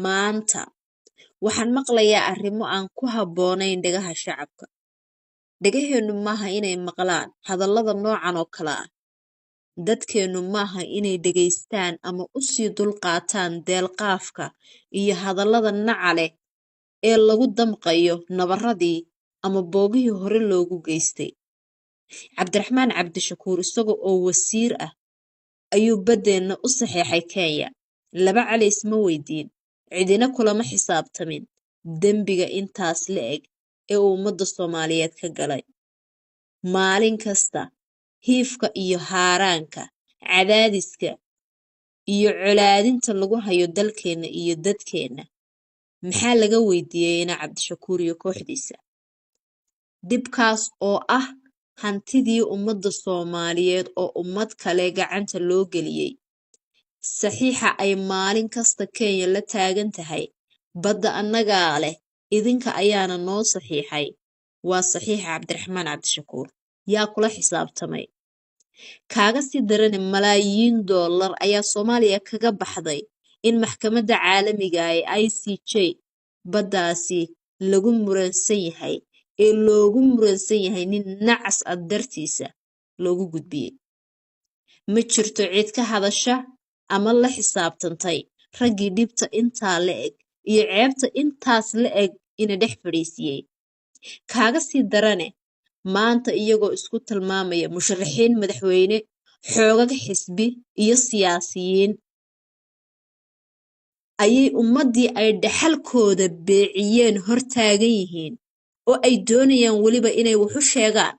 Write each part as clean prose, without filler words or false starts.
maanta waxaan maqlayaa arrimo aan ku habboonayn dhagaha shacabka. Dhagaheennu maaha inay maqlaan hadallada noocan oo kale ah. Dadkeennu maaha inay dhegaystaan ama u sii dulqaataan deelqaafka iyo hadallada naca leh ee lagu damqayo nabarradii ama boogihii hore loogu geystay. Cabdiraxmaan Cabdishakuur isaga oo wasiir ah ayuu baddeenna u saxeexay Kenya. Laba cali isma weydiin, cidina kulama xisaabtamin dembiga intaas la eg ee uu ummadda Soomaaliyeed ka galay. Maalin kasta hiifka iyo haaraanka, cadaadiska iyo colaadinta lagu hayo dalkeenna iyo dadkeenna maxaa laga weydiiyeyna Cabdishakuur iyo kooxdiisa. Dhibkaas oo ah hantidii ummadda Soomaaliyeed oo ummad kale gacanta loo geliyey. Saxiixa ay maalin kasta Kenya la taagan tahay badda annagaa leh, idinka ayaana noo saxiixay. Waa saxiixa Cabdiraxmaan Cabdishakuur. Yaa kula xisaabtamay? Kaaga sii darane malaayiin dollar ayaa Soomaaliya kaga baxday in maxkamadda caalamiga ah ee ICJ baddaasi lagu muransan yahay ee loogu muransan yahay nin nacas ah dartiisa loogu gudbiyey. Ma jirto cid ka hadasha ama la xisaabtantay raggii dhibta intaa la eg iyo ceebta intaas la eg ina dhex fadhiisiyey. Kaaga sii darane maanta iyagoo isku tilmaamaya musharaxiin madaxweyne, xoogag xisbi iyo siyaasiyiin ayay ummaddii ay dhaxalkooda beeciyeen hor taagan yihiin oo ay doonayaan weliba inay wax u sheegaan.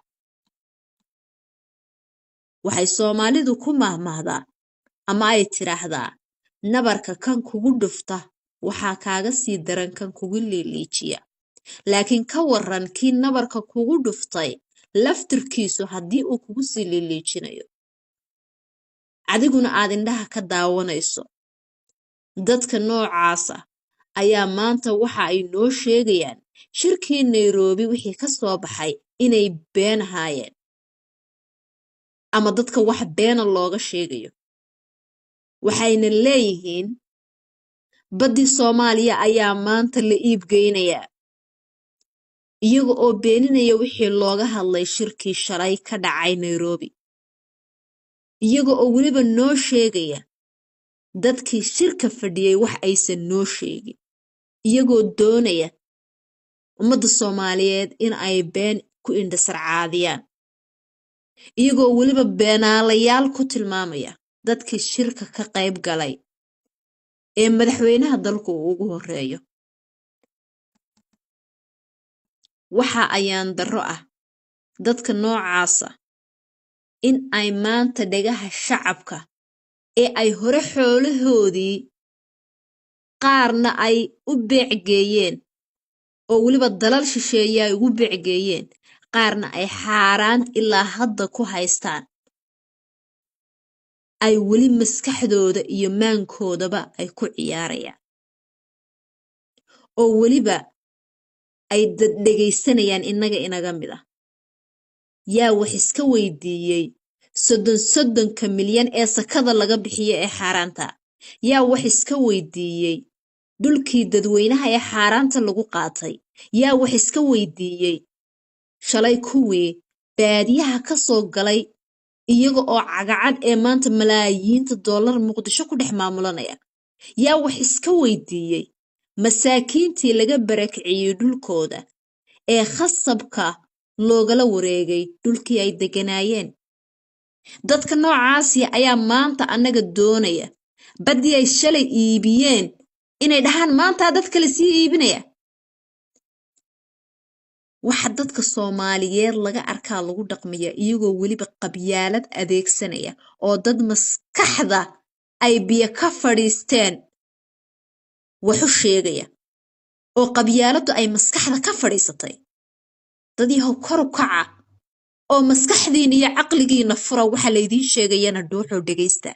Waxay Soomaalidu ku mahmahdaa ama ay tiraahdaa nabarka kan kugu dhufta waxaa kaaga sii daran kan kugu liiliijiya. Laakiin ka waran kii nabarka kugu dhuftay laftirkiisu haddii uu kugu sii liiliijinayo, adiguna aad indhaha ka daawanayso. Dadka noocaasa ayaa maanta waxa ay noo sheegayaan shirkii Nairobi wixii ka soo baxay inay been ahaayeen ama dadka wax beena looga sheegayo. Waxayna leeyihiin baddii Soomaaliya ayaa maanta la iibgeynayaa, iyaga oo beeninaya wixii looga hadlay shirkii shalay ka dhacay Nairobi. Iyaga oo weliba noo sheegaya dadkii shirka fadhiyey wax aysan noo sheegin. Iyagoo doonaya ummadda Soomaaliyeed in ay been ku indhasarcaadiyaan. Iyagoo weliba beenaalayaal ku tilmaamaya dadkii shirka ka qayb galay ee madaxweynaha dalku ugu horeeyo. Waxa ayaan darro ah dadka noocaasa in ay maanta dhagaha shacabka ee ay hore xoolahoodii qaarna ay u beecgeeyeen oo weliba dalal shisheeye ay ugu beecgeeyeen, qaarna ay xaaraan ilaa hadda ku haystaan, ay weli maskaxdooda iyo maankoodaba ay ku ciyaarayaan oo weliba ay dad dhegaysanayaan innaga inaga mid ah. Yaa wax iska weydiiyey soddonka milyan ee sakada laga bixiyo ee xaaraanta? Yaa wax iska weydiiyey dhulkii dadweynaha ee xaaraanta lagu qaatay? Yaa wax iska weydiiyey shalay kuwii baadiyaha ka soo galay iyaga oo cagacad ee maanta malaayiinta dollar Muqdisho ku dhex maamulanaya? Yaa wax iska weydiiyey masaakiintii laga barakiciyey dhulkooda ee khasabka loogala wareegay dhulkii ay deganaayeen? Dadka noocaasi ayaa maanta annaga doonaya baddii ay shalay iibiyeen inay dhahaan maanta dad kale sii iibinaya. Waxa dadka Soomaaliyeed laga arkaa lagu dhaqmaya iyagoo weliba qabyaalad adeegsanaya oo dad maskaxda ay biyo ka fadhiisteen wax u sheegaya oo qabyaaladdu ay maskaxda ka fadhiisatay. Dad yahow kor u kaca oo maskaxdiina iyo caqligiina fura waxa laydiin sheegayana dhuuxoo dhegaysta.